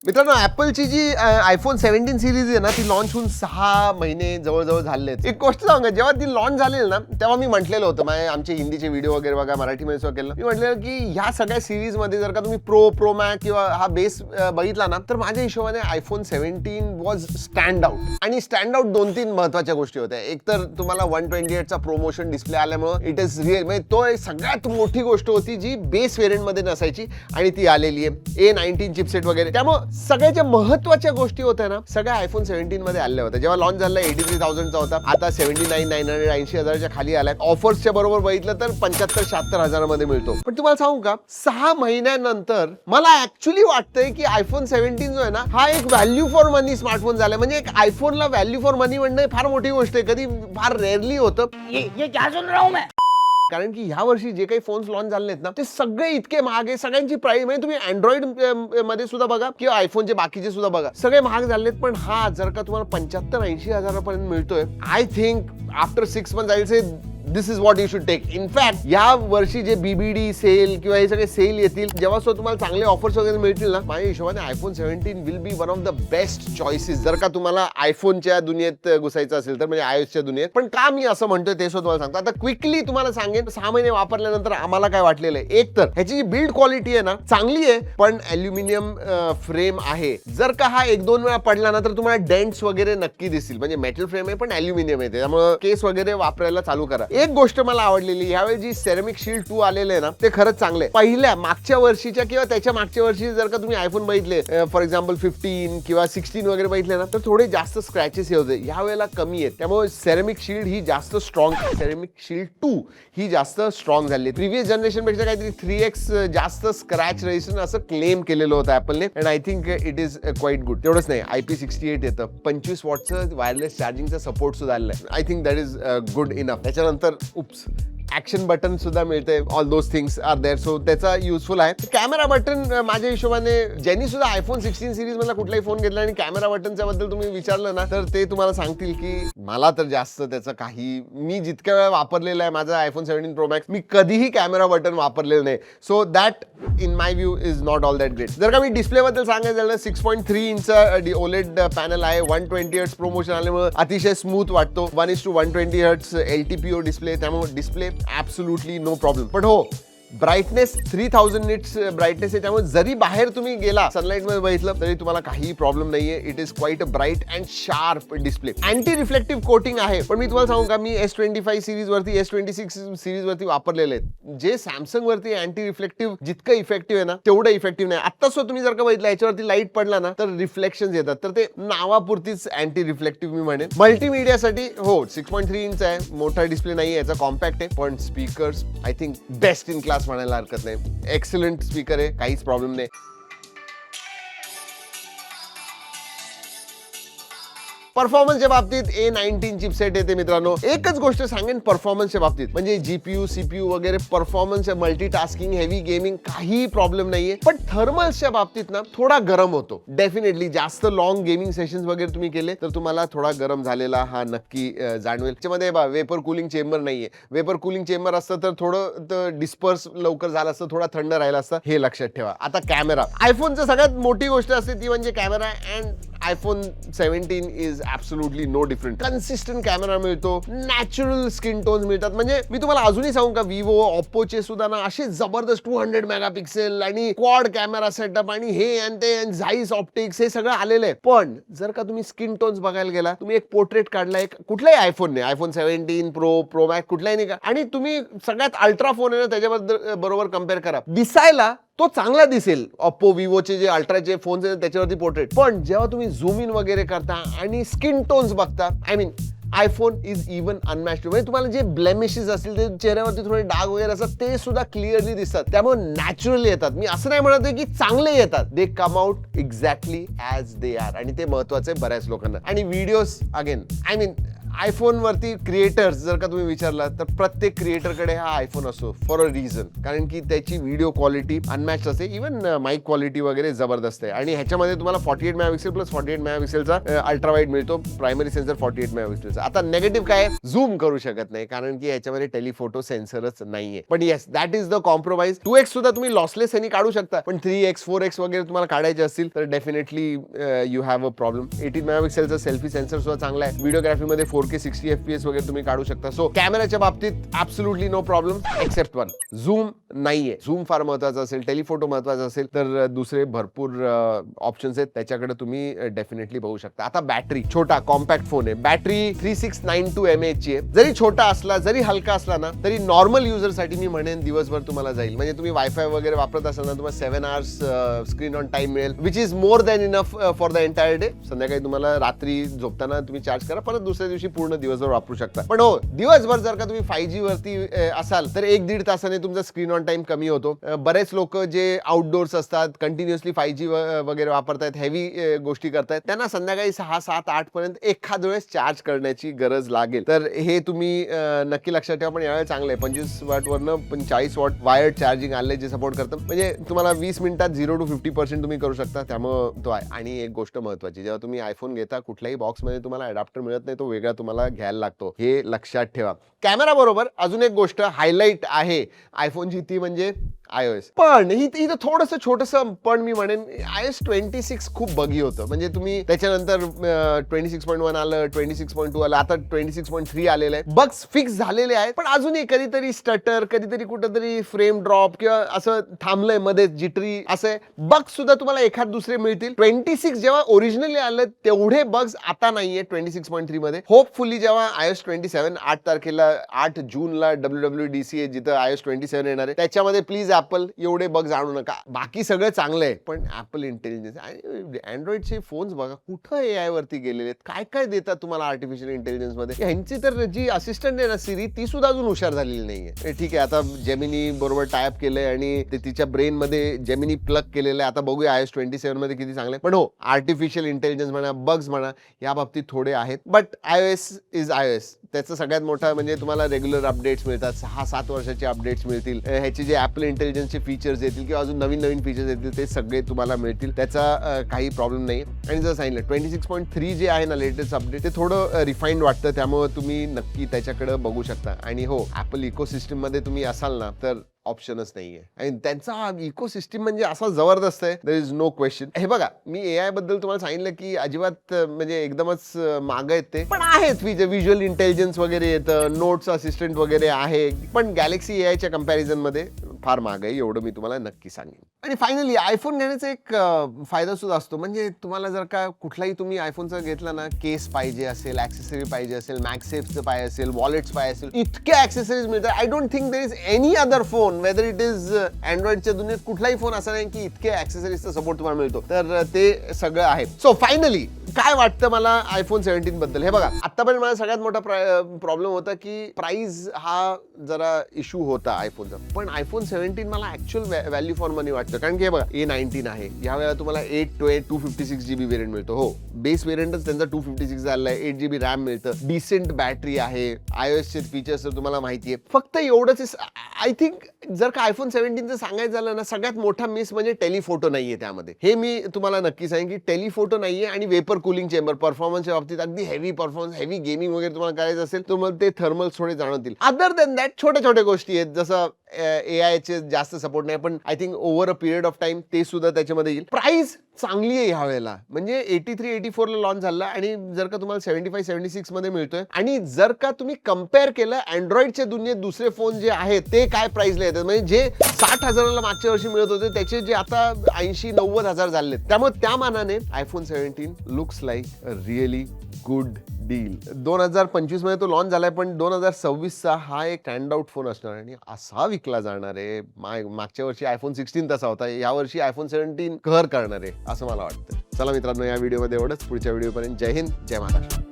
मित्रांनो, ॲपलची जी iPhone 17 series आहे ना, ती लॉन्च होऊन 6 महिने जवळ-जवळ झाले आहेत. एक गोष्ट सांगू का, जेव्हा ती लॉन्च झालेली ना, तेव्हा मी म्हटलेलं होतं, आमचे हिंदीचे व्हिडिओ वगैरे बघा, मराठीमध्ये सुद्धा केलं. मी म्हटलेलं की ह्या सगळ्या सीरीजमध्ये जर का तुम्ही प्रो मॅक्स किंवा हा बेस बघितला ना, तर माझ्या हिशोबाने आयफोन 17 वॉज स्टँड आउट. आणि स्टँड आउट 2-3 महत्त्वाच्या गोष्टी होत्या. एक तर तुम्हाला 128चा प्रोमोशन डिस्प्ले आल्यामुळं इट इज रिअल, म्हणजे तो एक सगळ्यात मोठी गोष्ट होती जी बेस व्हेरियंटमध्ये नसायची आणि ती आलेली आहे. A19 चिपसेट वगैरे, त्यामुळे सगळ्याच्या महत्त्वाच्या गोष्टी होत्या ना, सगळ्या आयफोन 17 मध्ये आल्या होत्या. जेव्हा लॉन्च झाला 83,000चा होता, आता 79,900 80,000च्या खाली आलाय. ऑफर्सच्या बरोबर बघितलं तर 75-76 हजारामध्ये मिळतो. पण तुम्हाला सांगू का, 6 महिन्यानंतर मला ऍक्च्युली वाटतंय की आयफोन 17 जो आहे ना, हा एक व्हॅल्यू फॉर मनी स्मार्टफोन झालाय. म्हणजे एक आयफोनला व्हॅल्यू फॉर मनी म्हणणं फार मोठी गोष्ट आहे. कधी फार रेअरली होतं. ये क्या सुन रहा हूं मैं? कारण की ह्या वर्षी जे काही फोन्स लॉन्च झाले आहेत ना, ते सगळे इतके महाग आहे. सगळ्यांची प्राइस म्हणजे तुम्ही अँड्रॉइड मध्ये सुद्धा बघा किंवा आयफोनचे बाकीचे सुद्धा बघा, सगळे महाग झालेत. पण हा जर का तुम्हाला 75-80 हजारापर्यंत मिळतोय, I think after 6 months I will say this is what you should take. In fact या वर्षी जे BBD सेल किंवा हे सगळे सेल येतील, जेव्हा तुम्हाला चांगले ऑफर्स वगैरे मिळतील ना, माझ्या हिशोबाने iPhone 17 will be one of the best choices जर का तुम्हाला आयफोनच्या दुनियेत घुसायचं असेल तर, म्हणजे iOSच्या दुनियेत. पण का मी असं म्हणतोय ते सुद्धा तुम्हाला सांगतो. आता क्विकली तुम्हाला सांगेन, 6 महिने वापरल्यानंतर आम्हाला काय वाटलेलं आहे. एक तर ह्याची जी बिल्ड क्वालिटी आहे ना, चांगली आहे, पण अल्युमिनियम फ्रेम आहे. जर का हा 1-2 वेळा पडला ना, तर तुम्हाला डेंट्स वगैरे नक्की दिसतील. म्हणजे मेटल फ्रेम आहे पण अल्युमिनियम आहे, त्यामुळे केस वगैरे वापरायला चालू करा. एक गोष्ट मला आवडलेली, यावेळी जी सेरामिक शील्ड 2 आलेले आहे ना, ते खरंच चांगले. पहिल्या मागच्या वर्षीच्या किंवा त्याच्या मागच्या वर्षी जर का तुम्ही आयफोन बघितले, फॉर एक्झाम्पल 15 किंवा 16 वगैरे बघितले ना, तर थोडे जास्त स्क्रॅचेस होते. या वेळेला कमी आहेत. त्यामुळे सेरामिक शील्ड ही जास्त स्ट्रॉंग, सेरामिक शील्ड 2 ही जास्त स्ट्रॉंग झाली. प्रिव्हियस जनरेशन पेक्षा काहीतरी 3x जास्त स्क्रॅच रेजिस्टन्स असं क्लेम केलेलं होतं ऍपलने. And I think it is quite good. तेवढंच नाही, IP68 येतं, 25 वॉटचं वायरलेस चार्जिंगचा सपोर्ट सुद्धा आलेला आहे. I think that is good enough. त्याच्यानंतर ऍक्शन बटन सुद्धा मिळते. All those things are there, so त्याचा युजफुल आहे. कॅमेरा बटन माझ्या हिशोबाने ज्यांनी सुद्धा आयफोन 16 सिरीज मधला कुठलाही फोन घेतला आणि कॅमेरा बटनच्या बद्दल तुम्ही विचारलं ना, तर ते तुम्हाला सांगतील की मला तर जास्त त्याचं काही, मी जितक्या वेळा वापरलेला आहे माझा आयफोन 17 प्रो मॅक्स, मी कधीही कॅमेरा बटन वापरलेलं नाही. So that in my view is not all that great. जर का मी डिस्प्ले बद्दल सांगायचं झालं, 6.3 इंच OLED पॅनल आहे. 120 हर्ट्ज प्रमोशन आल्यामुळे अतिशय स्मूथ वाटतो. 1:120 हर्ट्ज LTPO डिस्प्ले, त्यामुळे डिस्प्ले ॲब्सोल्युटली नो प्रॉब्लेम. पण हो, ब्राईटनेस 3000 निट्स ब्राईटनेस आहे, त्यामुळे जरी बाहेर तुम्ही गेला सनलाईट मध्ये बघितलं तरी तुम्हाला काही प्रॉब्लेम नाहीये. It is quiet a bright and sharp display. Anti reflective coating आहे. पण मी तुम्हाला सांगू का, मी S25 सिरीज वरती, S26 सिरीज वरती वापरलेले आहेत. जे सॅमसंग वरती अँटी रिफ्लेक्टिव्ह जितकं इफेक्टिव्ह आहे ना, तेवढं इफेक्टिव्ह नाही. आता सुद्धा तुम्ही जर का बघितलं, याच्यावरती लाईट पडला ना, तर रिफ्लेक्शन येतात. तर ते नावापुरतीच अँटी रिफ्लेक्टिव्ह मी म्हणेन. मल्टीमीडियासाठी हो, 6.3 इंच आहे, मोठा डिस्प्ले नाही, याचा कॉम्पॅक्ट आहे. पण speakers I think best in class म्हणायला हरकत नाही. एक्सलंट स्पीकर आहे, काहीच प्रॉब्लेम नाही. परफॉर्मन्सच्या बाबतीत A19 चिपसेट येते मित्रांनो. एकच गोष्ट सांगेन परफॉर्मन्सच्या बाबतीत, म्हणजे GPU CPU वगैरे परफॉर्मन्स, मल्टीटास्किंग, हेवी गेमिंग काही प्रॉब्लेम नाहीये. पण थर्मल्सच्या बाबतीत ना थोडा गरम होतो. डेफिनेटली जास्त लॉंग गेमिंग सेशन्स वगैरे तुम्ही केले तर तुम्हाला थोडा गरम झालेला हा नक्की जाणवेल. त्याच्यामध्ये वेपर कूलिंग चेंबर नाहीये. वेपर कूलिंग चेंबर असतं तर थोडं डिस्पर्स लवकर झालं असतं, थोडा थंड राहिला असतं, हे लक्षात ठेवा. आता कॅमेरा, आयफोनचं सगळ्यात मोठी गोष्ट असते ती म्हणजे camera. And iPhone 17 is absolutely no different. Consistent camera मिळतो, नॅचरल स्किन टोन्स मिळतात. म्हणजे मी तुम्हाला अजूनही सांगू का, विवो, ओप्पोचे सुद्धा ना असे जबरदस्त 200 मेगापिक्सेल आणि क्वाड कॅमेरा सेटअप आणि हे आणि ते झाईस ऑप्टिक्स हे सगळं आलेलं आहे. पण जर का तुम्ही स्किन टोन्स बघायला गेला, तुम्ही एक पोर्ट्रेट काढला, एक कुठलाही आयफोनने, आयफोन 17 प्रो मॅक्स कुठलाही नाही का, आणि तुम्ही सगळ्यात अल्ट्रा फोन आहे ना त्याच्याबद्दल बरोबर कम्पेअर करा, दिसायला तो चांगला दिसेल. ओप्पो, विवोचे जे अल्ट्राचे फोन्स आहेत त्याच्यावरती पोर्ट्रेट. पण जेव्हा तुम्ही झूम इन वगैरे करता आणि स्किन टोन्स बघता, I mean iPhone is even unmatched. म्हणजे तुम्हाला जे ब्लेमिशेस असतील, ते चेहऱ्यावरती थोडे डाग वगैरे असतात, ते सुद्धा क्लिअरली दिसतात. त्यामुळे नॅचरली येतात. मी असं नाही म्हणत की चांगले येतात, they come out exactly as they are, आणि ते महत्वाचं आहे बऱ्याच लोकांना. आणि videos again, I mean iPhone वरती क्रिएटर्स जर का तुम्ही विचारला तर प्रत्येक क्रिएटरकडे हा आयफोन असतो फॉर अ रिझन, कारण की त्याची व्हिडिओ क्वालिटी अनमॅच असते, इव्हन माईक क्वालिटी वगैरे जबरदस्त आहे. आणि ह्याच्यामध्ये तुम्हाला 48 मेगापिक्सेल प्लस 48 मेगापिक्सेलचा अल्ट्रा वाईड मिळतो, प्रायमरी सेन्सर 48 मेगापिक्सेलचा. आता नेगेटिव्ह काय, झूम करू शकत नाही कारण की ह्याच्यामध्ये टेलिफोटो सेन्सरच नाहीये. पण yes, that is the compromise. 2x सुद्धा तुम्ही लॉसलेस यांनी काढू शकता, पण 3x 4x वगैरे तुम्हाला काढायचे असतील तर definitely you have a problem. 18 मेगापिक्सेलचा सेल्फी सेन्सर सुद्धा चांगला आहे. व्हिडिओग्राफीमध्ये 4K 60 FPS वगैरे तुम्ही काढू शकता. सो कॅमेराच्या बाबतीत absolutely no problem except one, zoom नाहीये. झूम फार महत्वाचा असेल, टेलिफोटो महत्वाचा असेल तर दुसरे भरपूर ऑप्शन्स आहेत, त्याच्याकडे तुम्ही डेफिनेटली बघू शकता. आता बॅटरी, छोटा कॉम्पॅक्ट फोन आहे, बॅटरी 3692 mAh ची आहे. जरी छोटा असला, जरी हलका असला ना, तरी नॉर्मल युजर साठी मी म्हणेन दिवसभर तुम्हाला जाईल. म्हणजे तुम्ही वायफाय वगैरे वापरत असाल ना, तुम्हाला 7 hours स्क्रीन ऑन टाइम मिळेल, which is more than enough for the entire day. संध्याकाळी तुम्हाला रात्री झोपताना तुम्ही चार्ज करा, परत दुसऱ्या दिवशी पूर्ण दिवसभर वापरू शकता. पण हो, दिवसभर जर का तुम्ही 5G वरती असाल तर 1-1.5 तासाने तुमचा स्क्रीन ऑन टाइम कमी होतो. बरेच लोक जे आउटडोर्स असतात, कंटिन्युअसली 5G वगैरे वापरतायत, हेवी गोष्टी करतायत, त्यांना संध्याकाळी 6, 7, 8 पर्यंत एखाद वेळेस चार्ज करण्याची गरज लागेल. तर हे तुम्ही नक्की लक्षात ठेवा. पण यावेळी चांगलं आहे, 25 वॉट वरनं 40 वॉट वायर्ड चार्जिंग आले जे सपोर्ट करतं. म्हणजे तुम्हाला 20 मिनिटात 0 to 50% तुम्ही करू शकता, त्यामुळे तो आहे. आणि एक गोष्ट महत्वाची, जेव्हा तुम्ही आयफोन घेता कुठल्याही बॉक्समध्ये तुम्हाला अडॅप्टर मिळत नाही, तो वेगळा तुम्हाला घ्यायला लागतो, हे लक्षात ठेवा. कॅमेरा बरोबर अजून एक गोष्ट हायलाइट आहे आयफोनची, ती म्हणजे iOS. पण इथं थोडंसं छोटंसं पण मी म्हणेन, iOS 26 खूप बगी होतं. म्हणजे तुम्ही त्याच्यानंतर 26.1 आलं, 26.2 आलं, आता 26.3 आलेलं आहे. बग्स फिक्स झालेले आहेत, पण अजूनही कधीतरी स्टटर, कधीतरी कुठंतरी फ्रेम ड्रॉप किंवा असं थांबलंय मध्ये जिटरी, असं बग्स सुद्धा तुम्हाला एखाद दुसरे मिळतील. 26 जेव्हा ओरिजिनली आलं तेवढे बग्स आता नाहीये 26.3 मध्ये. होपफुली जेव्हा iOS 27 8 तारखेला 8 जूनला WWDC आहे, जिथं iOS 27 येणार आहे, त्याच्यामध्ये प्लीज ऍपल एवढे बग्स आणू नका. बाकी सगळं चांगलं आहे, पण ऍपल इंटेलिजन्स आणि अँड्रॉइडचे फोन्स बघा कुठं AI वरती गेलेले आहेत, काय काय देतात तुम्हाला आर्टिफिशियल इंटेलिजन्स मध्ये. ह्यांची तर जी असिस्टंट आहे ना सिरी, ती सुद्धा अजून हुशार झालेली नाहीये. ठीक आहे, आता जेमिनी बरोबर टायअप केलंय आणि ते तिच्या ब्रेन मध्ये जेमिनी प्लग केलेलं आहे. आता बघूया iOS 27 मध्ये किती चांगलं आहे. पण हो, आर्टिफिशियल इंटेलिजन्स म्हणा, बग्स म्हणा, या बाबतीत थोडे आहेत. But iOS is iOS. त्याचं सगळ्यात मोठा म्हणजे तुम्हाला रेग्युलर अपडेट्स मिळतात, 6-7 वर्षाचे अपडेट्स मिळतील. ह्याचे जे ऍपल इंटेलिजन्सचे फीचर्स येतील किंवा अजून नवीन नवीन फीचर्स येतील, ते सगळे तुम्हाला मिळतील. त्याचा काही प्रॉब्लेम नाही. आणि जर सांगितलं 26.3 जे आहे ना लेटेस्ट अपडेट, ते थोडं रिफाईंड वाटतं, त्यामुळे तुम्ही नक्की त्याच्याकडे बघू शकता. आणि हो, ऍपल इकोसिस्टम मध्ये तुम्ही असाल ना तर ऑप्शनच नाहीये. आणि त्यांचा इकोसिस्टम म्हणजे असा जबरदस्त आहे, देयर इज नो क्वेश्चन. हे बघा, मी AI बद्दल तुम्हाला सांगितलं की अजिबात म्हणजे एकदमच मागं आहेत ते, पण आहेत व्हिज्युअल इंटेलिजन्स वगैरे येतं, नोट्स असिस्टंट वगैरे आहे, पण गॅलेक्सी AIच्या कंपॅरिझन मध्ये फार माग आहे, एवढं मी तुम्हाला नक्की सांगेन. आणि फायनली आयफोन घेण्याचा एक फायदा सुद्धा असतो. म्हणजे तुम्हाला जर का कुठलाही तुम्ही आयफोनचा घेतला ना, केस पाहिजे असेल, ऍक्सेसरी पाहिजे असेल, मॅगसेफचं पाहिजे असेल, वॉलेट्स पाहिजे असेल, इतके ऍक्सेसरीज मिळतात. I don't think there is any other phone, whether it is अँड्रॉइडच्या दुनियेत कुठलाही फोन असा नाही की इतके ऍक्सेसरीजचा सपोर्ट तुम्हाला मिळतो. तर ते सगळं आहे. सो फायनली काय वाटतं मला आयफोन 17 बद्दल, हे बघा, आतापर्यंत मला सगळ्यात मोठा प्रॉब्लेम होता की प्राइस हा जरा इश्यू होता आयफोनचा. पण आयफोन 17 मला ऍक्च्युअल व्हॅल्यू फॉर मनी वाटतं, कारण की हे बघा, A19 आहे, यावेळेला तुम्हाला 256 GB वेरियंट मिळतो. हो, बेस वेरियंटच त्यांचा 256 झालेला आहे, 8 GB रॅम मिळतं, डिसेंट बॅटरी आहे, iOSचे फीचर्स तर तुम्हाला माहिती आहे. फक्त एवढंच आय थिंक जर का आयफोन 17चं सांगायचं झालं ना, सगळ्यात मोठा मिस म्हणजे टेलिफोटो नाहीये त्यामध्ये. हे मी तुम्हाला नक्की सांगेन की टेलिफोटो नाहीये. आणि वेपर कूलिंग चेंबर परफॉर्मन्सच्या बाबतीत अगदी हेवी परफॉर्मन्स, हेवी गेमिंग वगैरे तुम्हाला करायचं असेल तर मग ते थर्मल्स थोडे जाणवतील. अदर देन दॅट छोट्या छोट्या गोष्टी आहेत, जसं AIचे जास्त सपोर्ट नाही, पण I think over a period of time ते सुद्धा त्याच्यामध्ये येईल. प्राइस चांगली आहे ह्या वेळेला, म्हणजे 83-84 ला लॉन्च झाला आणि जर का तुम्हाला 75-76 मध्ये मिळतोय. आणि जर का तुम्ही कम्पेअर केलं अँड्रॉइडच्या दुनियेत दुसरे फोन जे आहेत ते काय प्राइसला येतात, म्हणजे जे 60,000ला मागच्या वर्षी मिळत होते त्याचे जे आता 80-90 हजार झाले, त्यामुळे त्या मानाने iPhone 17 looks like a really good deal. 2025 मध्ये तो लॉन्च झालाय, पण 2026चा हा एक स्टँड आउट फोन असणार आणि असा विकला जाणार आहे. मागच्या वर्षी आयफोन 16 तसा होता, या वर्षी आयफोन 17 कहर करणार आहे असं मला वाटतं. चला मित्रांनो, या व्हिडिओमध्ये एवढंच. पुढच्या व्हिडिओपर्यंत जय हिंद, जय महाराष्ट्र.